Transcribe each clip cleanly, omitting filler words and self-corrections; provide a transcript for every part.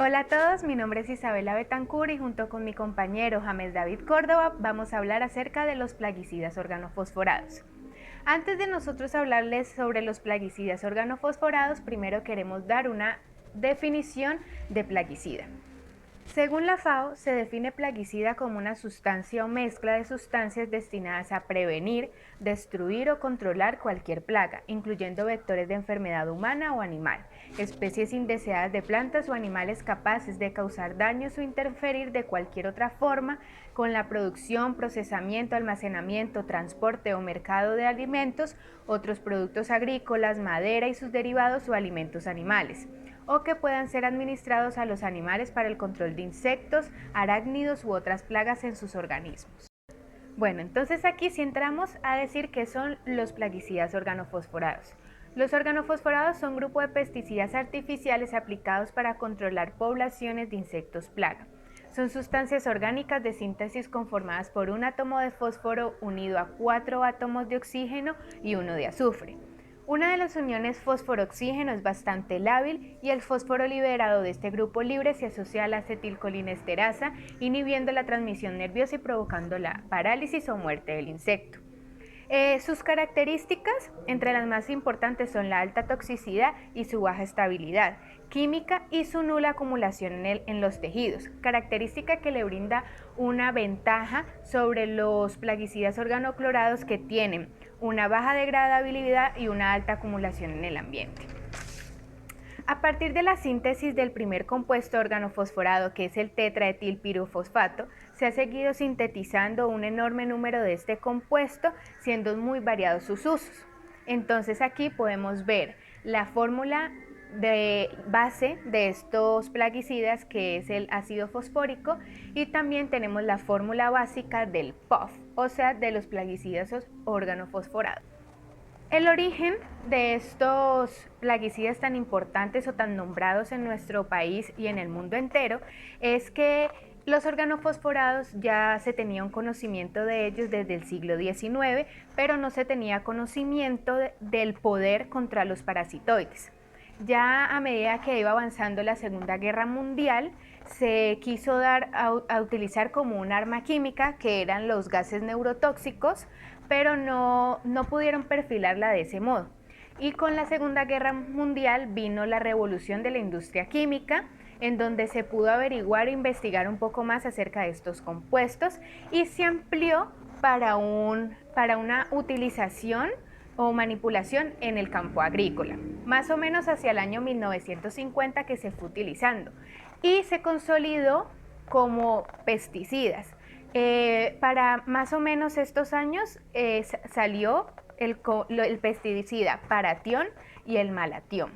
Hola a todos, mi nombre es Isabela Betancur y junto con mi compañero James David Córdoba vamos a hablar acerca de los plaguicidas organofosforados. Antes de nosotros hablarles sobre los plaguicidas organofosforados, primero queremos dar una definición de plaguicida. Según la FAO, se define plaguicida como una sustancia o mezcla de sustancias destinadas a prevenir, destruir o controlar cualquier plaga, incluyendo vectores de enfermedad humana o animal, especies indeseadas de plantas o animales capaces de causar daños o interferir de cualquier otra forma con la producción, procesamiento, almacenamiento, transporte o mercado de alimentos, otros productos agrícolas, madera y sus derivados o alimentos animales, o que puedan ser administrados a los animales para el control de insectos, arácnidos u otras plagas en sus organismos. Bueno, entonces aquí sí entramos a decir qué son los plaguicidas organofosforados. Los organofosforados son un grupo de pesticidas artificiales aplicados para controlar poblaciones de insectos plaga. Son sustancias orgánicas de síntesis conformadas por un átomo de fósforo unido a 4 átomos de oxígeno y uno de azufre. Una de las uniones fósforo-oxígeno es bastante lábil y el fósforo liberado de este grupo libre se asocia a la acetilcolinesterasa, inhibiendo la transmisión nerviosa y provocando la parálisis o muerte del insecto. Sus características, entre las más importantes, son la alta toxicidad y su baja estabilidad química y su nula acumulación en los tejidos, característica que le brinda una ventaja sobre los plaguicidas organoclorados que tienen una baja degradabilidad y una alta acumulación en el ambiente. A partir de la síntesis del primer compuesto organofosforado, que es el tetraetilpirofosfato, se ha seguido sintetizando un enorme número de este compuesto, siendo muy variados sus usos. Entonces aquí podemos ver la fórmula de base de estos plaguicidas, que es el ácido fosfórico, y también tenemos la fórmula básica del POF, o sea, de los plaguicidas organofosforados. El origen de estos plaguicidas tan importantes o tan nombrados en nuestro país y en el mundo entero es que los organofosforados ya se tenía un conocimiento de ellos desde el siglo XIX, pero no se tenía conocimiento del poder contra los parasitoides. Ya a medida que iba avanzando la Segunda Guerra Mundial, se quiso dar a utilizar como un arma química, que eran los gases neurotóxicos, pero no pudieron perfilarla de ese modo. Y con la Segunda Guerra Mundial vino la revolución de la industria química, en donde se pudo averiguar e investigar un poco más acerca de estos compuestos y se amplió para una utilización o manipulación en el campo agrícola, más o menos hacia el año 1950 que se fue utilizando y se consolidó como pesticidas. Para más o menos estos años salió el pesticida Paratión y el Malatión.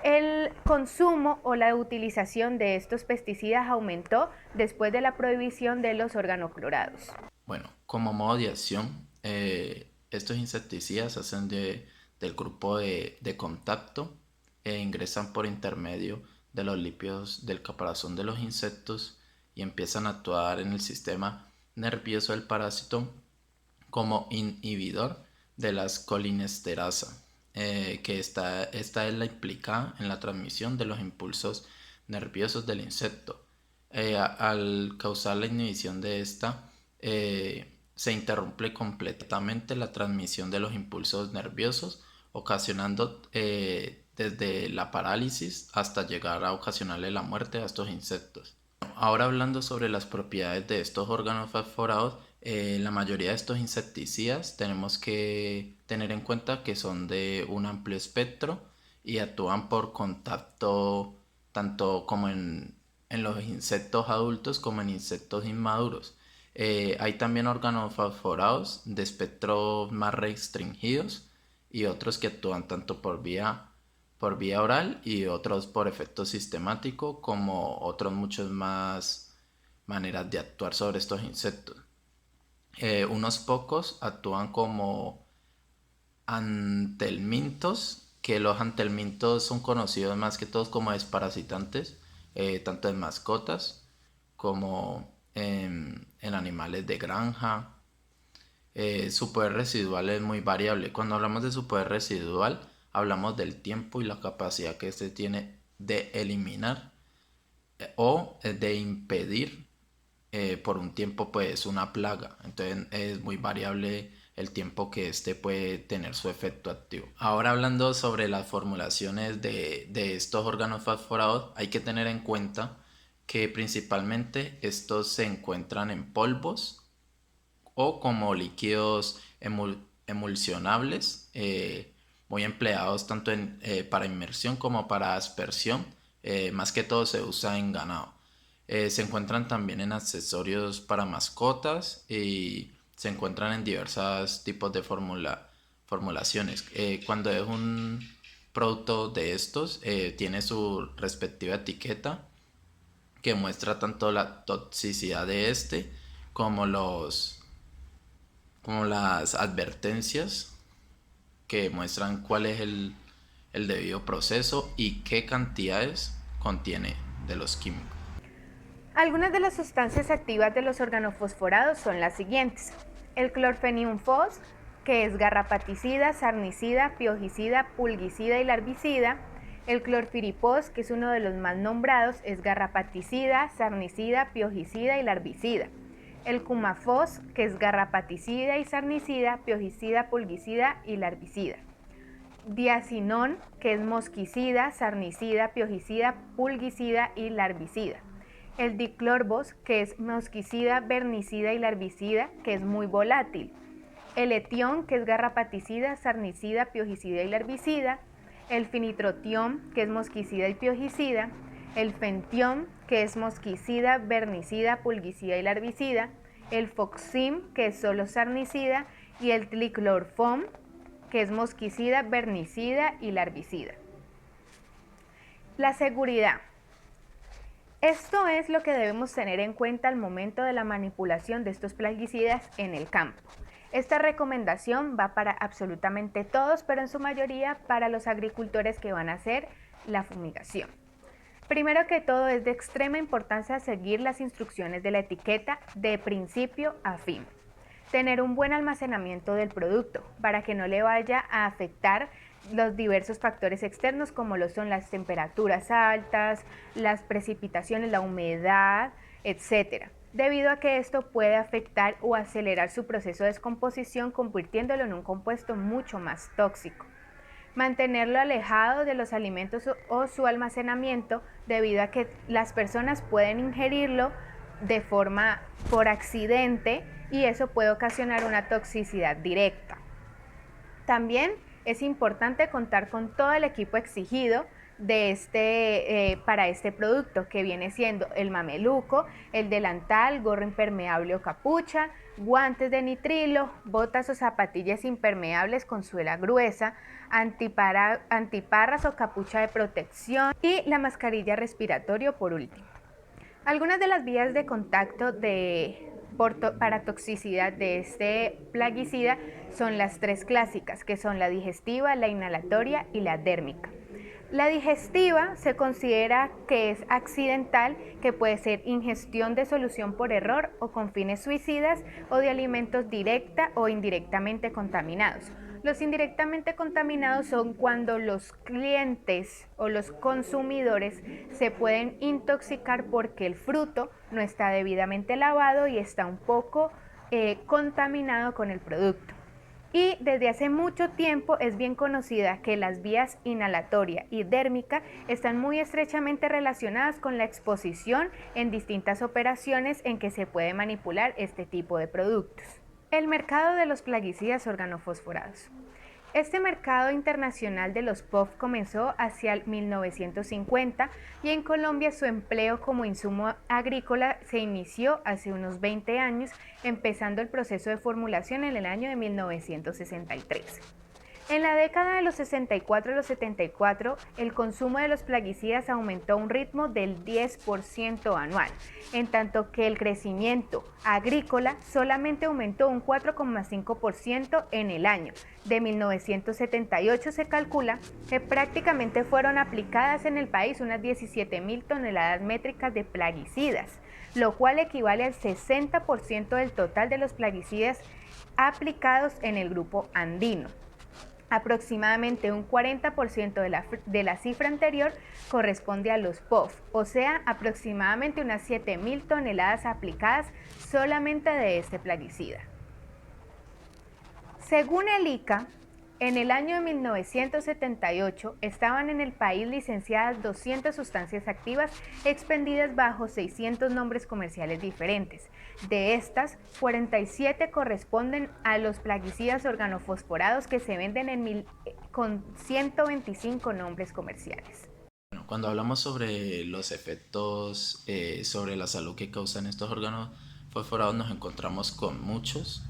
El consumo o la utilización de estos pesticidas aumentó después de la prohibición de los organoclorados. Bueno, como modo de acción, estos insecticidas hacen del grupo de contacto e ingresan por intermedio de los lípidos del caparazón de los insectos y empiezan a actuar en el sistema nervioso del parásito como inhibidor de las colinesterasa, que esta es la implicada en la transmisión de los impulsos nerviosos del insecto. Al causar la inhibición de esta, se interrumpe completamente la transmisión de los impulsos nerviosos, ocasionando desde la parálisis hasta llegar a ocasionarle la muerte a estos insectos. Ahora hablando sobre las propiedades de estos órganos fosforados, la mayoría de estos insecticidas tenemos que tener en cuenta que son de un amplio espectro y actúan por contacto tanto como en los insectos adultos como en insectos inmaduros. Hay también órganos fosforados de espectro más restringidos y otros que actúan tanto por vía oral y otros por efecto sistemático, como otros muchos más maneras de actuar sobre estos insectos. Unos pocos actúan como antelmintos, que los antelmintos son conocidos más que todos como desparasitantes, tanto en mascotas como en animales de granja. Su poder residual es muy variable. Cuando hablamos de su poder residual, hablamos del tiempo y la capacidad que este tiene de eliminar o de impedir por un tiempo pues una plaga. Entonces es muy variable el tiempo que este puede tener su efecto activo. Ahora hablando sobre las formulaciones de estos órganos fosforados, hay que tener en cuenta que principalmente estos se encuentran en polvos o como líquidos emulsionables, muy empleados tanto para inmersión como para aspersión. Más que todo se usa en ganado. Se encuentran también en accesorios para mascotas y se encuentran en diversos tipos de formulaciones. Cuando es un producto de estos, tiene su respectiva etiqueta que muestra tanto la toxicidad de este como como las advertencias que muestran cuál es el debido proceso y qué cantidades contiene de los químicos. Algunas de las sustancias activas de los organofosforados son las siguientes: el clorfeniumfos, que es garrapaticida, sarnicida, piogicida, pulgicida y larvicida; el clorfiripos, que es uno de los más nombrados, es garrapaticida, sarnicida, piogicida y larvicida; el cumafos, que es garrapaticida y sarnicida, piogicida, pulgicida y larvicida; diacinón, que es mosquicida, sarnicida, piogicida, pulgicida y larvicida; el diclorbos, que es mosquicida, vernicida y larvicida, que es muy volátil; el etión, que es garrapaticida, sarnicida, piogicida y larvicida; el finitrotión, que es mosquicida y piogicida; el fentión, que es mosquicida, vernicida, pulgicida y larvicida; el foxim, que es solo sarnicida; y el triclorfom, que es mosquicida, vernicida y larvicida. La seguridad. Esto es lo que debemos tener en cuenta al momento de la manipulación de estos plaguicidas en el campo. Esta recomendación va para absolutamente todos, pero en su mayoría para los agricultores que van a hacer la fumigación. Primero que todo, es de extrema importancia seguir las instrucciones de la etiqueta de principio a fin. Tener un buen almacenamiento del producto para que no le vaya a afectar los diversos factores externos como lo son las temperaturas altas, las precipitaciones, la humedad, etc. Debido a que esto puede afectar o acelerar su proceso de descomposición, convirtiéndolo en un compuesto mucho más tóxico. Mantenerlo alejado de los alimentos o su almacenamiento, debido a que las personas pueden ingerirlo de forma por accidente y eso puede ocasionar una toxicidad directa. También es importante contar con todo el equipo exigido para este producto, que viene siendo el mameluco, el delantal, gorro impermeable o capucha, guantes de nitrilo, botas o zapatillas impermeables con suela gruesa, antiparras o capucha de protección y la mascarilla respiratoria por último. Algunas de las vías de contacto para toxicidad de este plaguicida son las tres clásicas, que son la digestiva, la inhalatoria y la dérmica. La digestiva se considera que es accidental, que puede ser ingestión de solución por error o con fines suicidas o de alimentos directa o indirectamente contaminados. Los indirectamente contaminados son cuando los clientes o los consumidores se pueden intoxicar porque el fruto no está debidamente lavado y está un poco contaminado con el producto. Y desde hace mucho tiempo es bien conocida que las vías inhalatoria y dérmica están muy estrechamente relacionadas con la exposición en distintas operaciones en que se puede manipular este tipo de productos. El mercado de los plaguicidas organofosforados. Este mercado internacional de los POF comenzó hacia el 1950 y en Colombia su empleo como insumo agrícola se inició hace unos 20 años, empezando el proceso de formulación en el año de 1963. En la década de los 64 y los 74, el consumo de los plaguicidas aumentó a un ritmo del 10% anual, en tanto que el crecimiento agrícola solamente aumentó un 4,5% en el año. De 1978 se calcula que prácticamente fueron aplicadas en el país unas 17.000 toneladas métricas de plaguicidas, lo cual equivale al 60% del total de los plaguicidas aplicados en el grupo andino. Aproximadamente un 40% de la cifra anterior corresponde a los POF, o sea, aproximadamente unas 7.000 toneladas aplicadas solamente de este plaguicida. Según el ICA, en el año 1978 estaban en el país licenciadas 200 sustancias activas expendidas bajo 600 nombres comerciales diferentes. De estas, 47 corresponden a los plaguicidas organofosforados que se venden con 125 nombres comerciales. Bueno, cuando hablamos sobre los efectos sobre la salud que causan estos órganos fosforados, nos encontramos con muchos.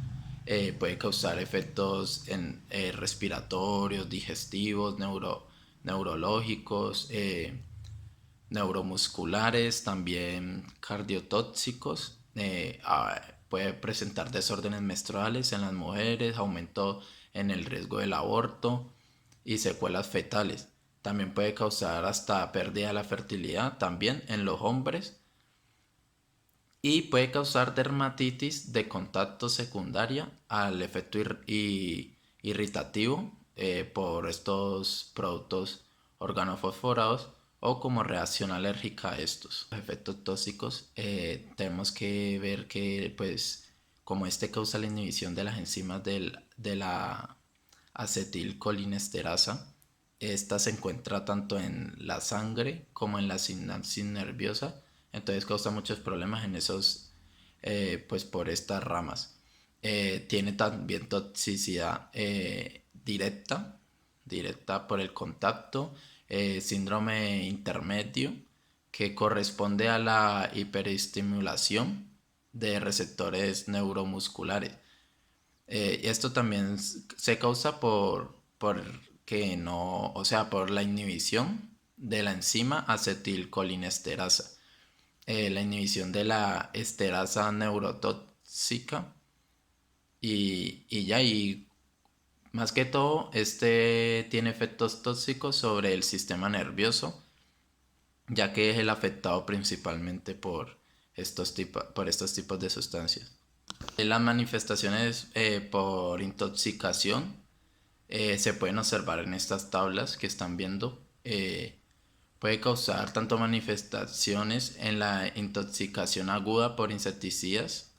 Puede causar efectos respiratorios, digestivos, neurológicos, neuromusculares, también cardiotóxicos. Puede presentar desórdenes menstruales en las mujeres, aumento en el riesgo del aborto y secuelas fetales. También puede causar hasta pérdida de la fertilidad también en los hombres. Y puede causar dermatitis de contacto secundaria al efecto irritativo por estos productos organofosforados o como reacción alérgica a estos. Los efectos tóxicos tenemos que ver que pues como este causa la inhibición de las enzimas de la acetilcolinesterasa, esta se encuentra tanto en la sangre como en la sinapsis nerviosa, entonces causa muchos problemas en esos, pues por estas ramas. Tiene también toxicidad directa por el contacto, síndrome intermedio, que corresponde a la hiperestimulación de receptores neuromusculares. Esto también se causa por la inhibición de la enzima acetilcolinesterasa, la inhibición de la esterasa neurotóxica y más que todo este tiene efectos tóxicos sobre el sistema nervioso, ya que es el afectado principalmente por estos tipos de sustancias. Las manifestaciones por intoxicación se pueden observar en estas tablas que están viendo. Puede causar tanto manifestaciones en la intoxicación aguda por insecticidas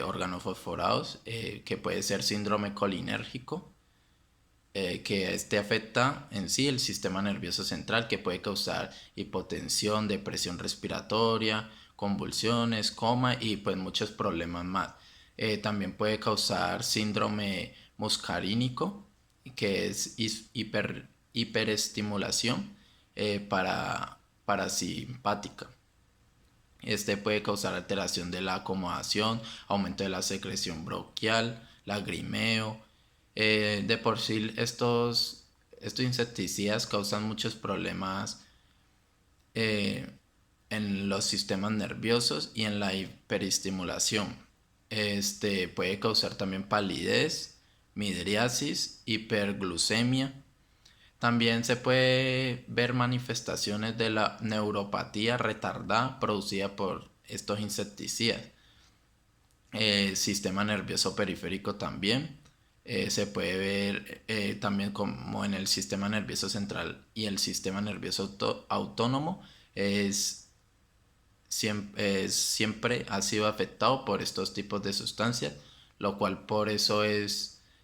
organofosforados, que puede ser síndrome colinérgico, que este afecta en sí el sistema nervioso central, que puede causar hipotensión, depresión respiratoria, convulsiones, coma y pues muchos problemas más. También puede causar síndrome muscarínico, que es hiperestimulación parasimpática. Este puede causar alteración de la acomodación, aumento de la secreción bronquial, lagrimeo. De por sí estos insecticidas causan muchos problemas en los sistemas nerviosos y en la hiperestimulación. Puede causar también palidez, midriasis, hiperglucemia. También se puede ver manifestaciones de la neuropatía retardada producida por estos insecticidas. Sistema nervioso periférico también. Se puede ver también como en el sistema nervioso central y el sistema nervioso autónomo siempre ha sido afectado por estos tipos de sustancias, lo cual por eso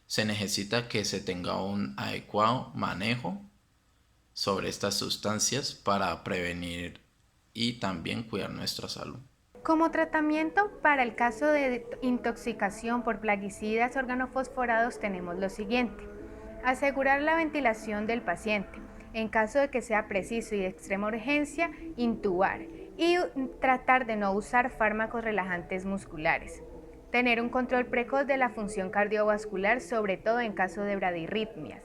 se necesita que se tenga un adecuado manejo sobre estas sustancias para prevenir y también cuidar nuestra salud. Como tratamiento para el caso de intoxicación por plaguicidas organofosforados tenemos lo siguiente: asegurar la ventilación del paciente, en caso de que sea preciso y de extrema urgencia, intubar y tratar de no usar fármacos relajantes musculares. Tener un control precoz de la función cardiovascular, sobre todo en caso de bradirritmias.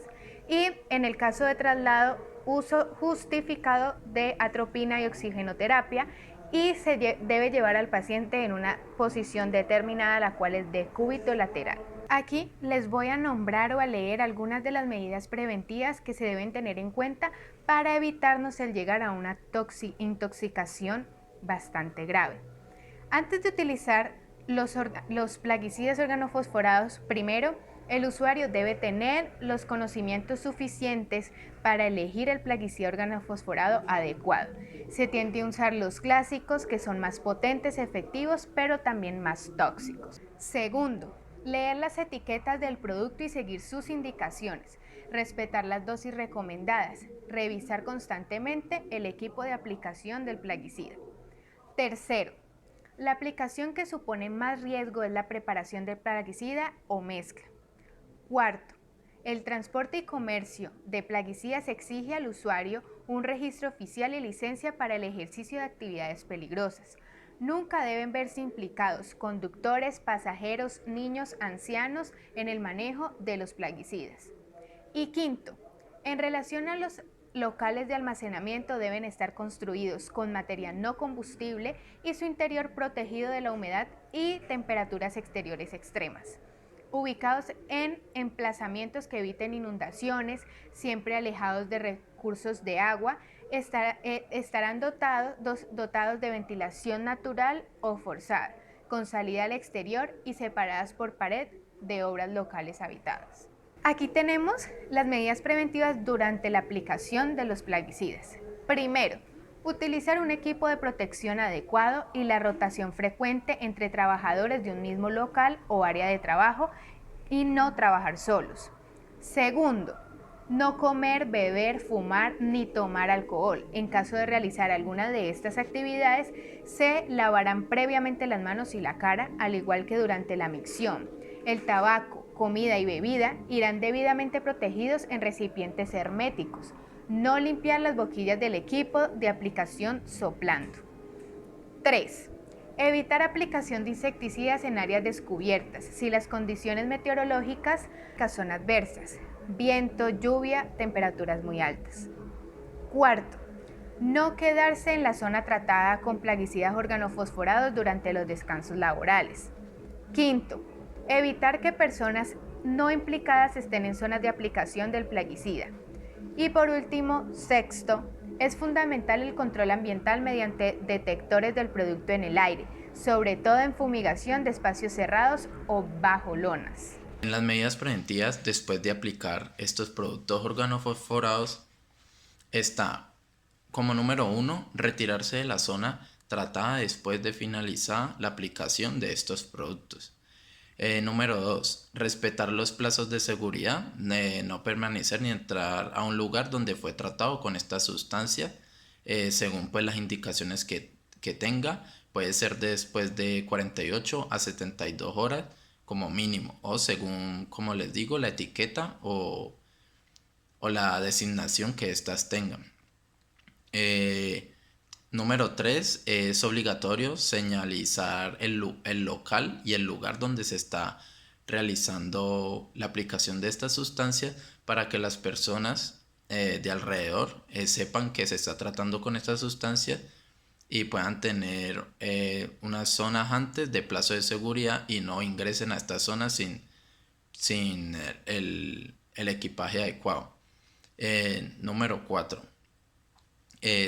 Y en el caso de traslado, uso justificado de atropina y oxigenoterapia, y se debe llevar al paciente en una posición determinada, la cual es de cúbito lateral. Aquí les voy a nombrar o a leer algunas de las medidas preventivas que se deben tener en cuenta para evitarnos el llegar a una intoxicación bastante grave. Antes de utilizar los plaguicidas organofosforados, primero El usuario debe tener los conocimientos suficientes para elegir el plaguicida organofosforado adecuado. Se tiende a usar los clásicos, que son más potentes, efectivos, pero también más tóxicos. Segundo, leer las etiquetas del producto y seguir sus indicaciones. Respetar las dosis recomendadas. Revisar constantemente el equipo de aplicación del plaguicida. Tercero, la aplicación que supone más riesgo es la preparación del plaguicida o mezcla. Cuarto, el transporte y comercio de plaguicidas exige al usuario un registro oficial y licencia para el ejercicio de actividades peligrosas. Nunca deben verse implicados conductores, pasajeros, niños, ancianos en el manejo de los plaguicidas. Y quinto, en relación a los locales de almacenamiento, deben estar construidos con material no combustible y su interior protegido de la humedad y temperaturas exteriores extremas. Ubicados en emplazamientos que eviten inundaciones, siempre alejados de recursos de agua, estarán dotados de ventilación natural o forzada, con salida al exterior y separadas por pared de obras locales habitadas. Aquí tenemos las medidas preventivas durante la aplicación de los plaguicidas. Primero, utilizar un equipo de protección adecuado y la rotación frecuente entre trabajadores de un mismo local o área de trabajo y no trabajar solos. Segundo, no comer, beber, fumar ni tomar alcohol. En caso de realizar alguna de estas actividades, se lavarán previamente las manos y la cara, al igual que durante la micción. El tabaco, comida y bebida irán debidamente protegidos en recipientes herméticos. No limpiar las boquillas del equipo de aplicación soplando. 3. Evitar aplicación de insecticidas en áreas descubiertas si las condiciones meteorológicas son adversas: viento, lluvia, temperaturas muy altas. Cuarto, no quedarse en la zona tratada con plaguicidas organofosforados durante los descansos laborales. Quinto, evitar que personas no implicadas estén en zonas de aplicación del plaguicida. Y por último, sexto, es fundamental el control ambiental mediante detectores del producto en el aire, sobre todo en fumigación de espacios cerrados o bajo lonas. En las medidas preventivas después de aplicar estos productos organofosforados está, como número 1, retirarse de la zona tratada después de finalizar la aplicación de estos productos. Número 2, respetar los plazos de seguridad, no permanecer ni entrar a un lugar donde fue tratado con esta sustancia, según pues las indicaciones que tenga. Puede ser después de 48 a 72 horas como mínimo, o según, como les digo, la etiqueta o la designación que éstas tengan. Número 3, es obligatorio señalizar el local y el lugar donde se está realizando la aplicación de esta sustancia para que las personas de alrededor sepan que se está tratando con esta sustancia y puedan tener unas zonas antes de plazo de seguridad y no ingresen a esta zona sin el equipaje adecuado. Número 4.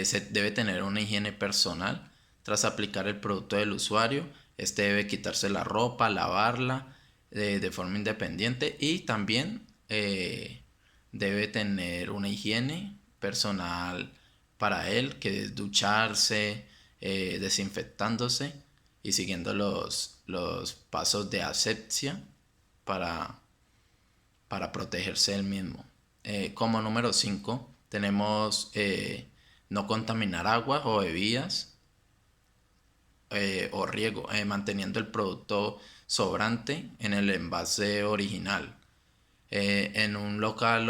Se debe tener una higiene personal tras aplicar el producto del usuario. Este debe quitarse la ropa, lavarla de forma independiente y también debe tener una higiene personal para él, que es ducharse, desinfectándose y siguiendo los pasos de asepsia para protegerse él mismo. Como número 5 tenemos no contaminar aguas o bebidas o riego, manteniendo el producto sobrante en el envase original, en un local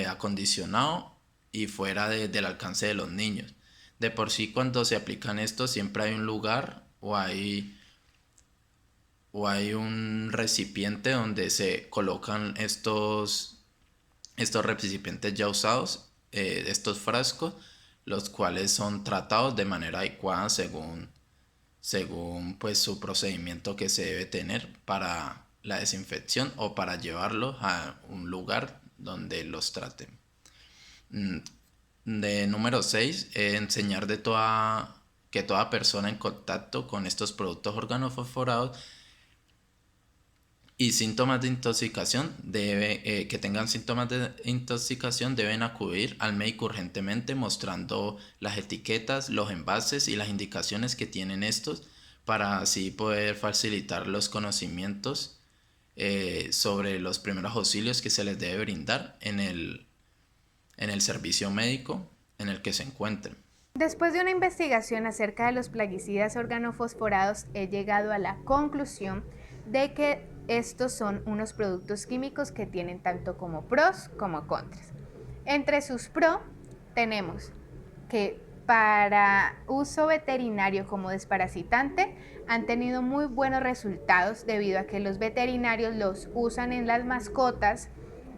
acondicionado y fuera del alcance de los niños. De por sí, cuando se aplican esto, siempre hay un lugar o hay un recipiente donde se colocan estos recipientes ya usados, estos frascos, los cuales son tratados de manera adecuada según pues su procedimiento que se debe tener para la desinfección o para llevarlos a un lugar donde los traten. De número 6, enseñar que toda persona en contacto con estos productos organofosforados Y síntomas de intoxicación, que tengan síntomas de intoxicación deben acudir al médico urgentemente mostrando las etiquetas, los envases y las indicaciones que tienen estos para así poder facilitar los conocimientos sobre los primeros auxilios que se les debe brindar en el servicio médico en el que se encuentren. Después de una investigación acerca de los plaguicidas organofosforados, he llegado a la conclusión de que estos son unos productos químicos que tienen tanto como pros como contras. Entre sus pros tenemos que para uso veterinario como desparasitante han tenido muy buenos resultados debido a que los veterinarios los usan en las mascotas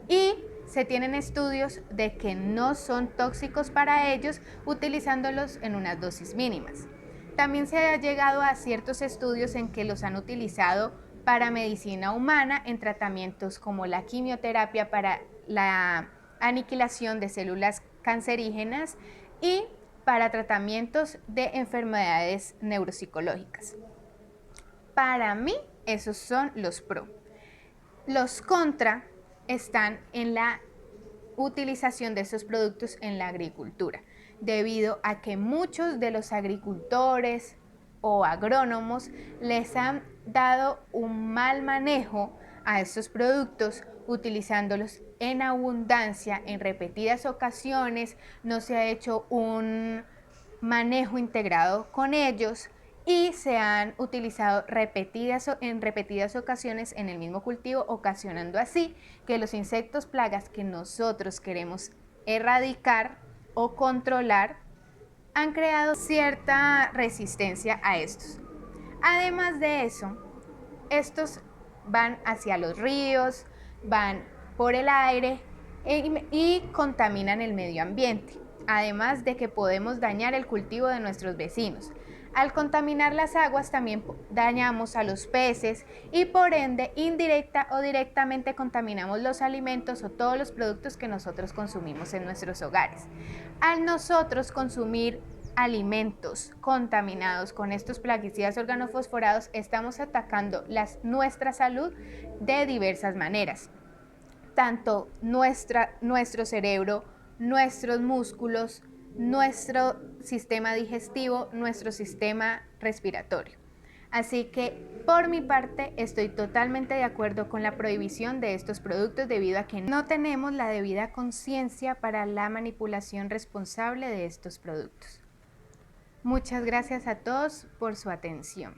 y se tienen estudios de que no son tóxicos para ellos utilizándolos en unas dosis mínimas. También se ha llegado a ciertos estudios en que los han utilizado para medicina humana en tratamientos como la quimioterapia para la aniquilación de células cancerígenas y para tratamientos de enfermedades neuropsicológicas. Para mí, esos son los pro. Los contra están en la utilización de estos productos en la agricultura, debido a que muchos de los agricultores o agrónomos les han dado un mal manejo a estos productos utilizándolos en abundancia en repetidas ocasiones, no se ha hecho un manejo integrado con ellos y se han utilizado en repetidas ocasiones en el mismo cultivo, ocasionando así que los insectos plagas que nosotros queremos erradicar o controlar han creado cierta resistencia a estos. Además de eso, estos van hacia los ríos, van por el aire y contaminan el medio ambiente, además de que podemos dañar el cultivo de nuestros vecinos. Al contaminar las aguas también dañamos a los peces y por ende indirecta o directamente contaminamos los alimentos o todos los productos que nosotros consumimos en nuestros hogares. Al nosotros consumir alimentos contaminados con estos plaguicidas organofosforados, estamos atacando nuestra salud de diversas maneras. Tanto nuestro cerebro, nuestros músculos, nuestro sistema digestivo, nuestro sistema respiratorio. Así que por mi parte estoy totalmente de acuerdo con la prohibición de estos productos debido a que no tenemos la debida conciencia para la manipulación responsable de estos productos. Muchas gracias a todos por su atención.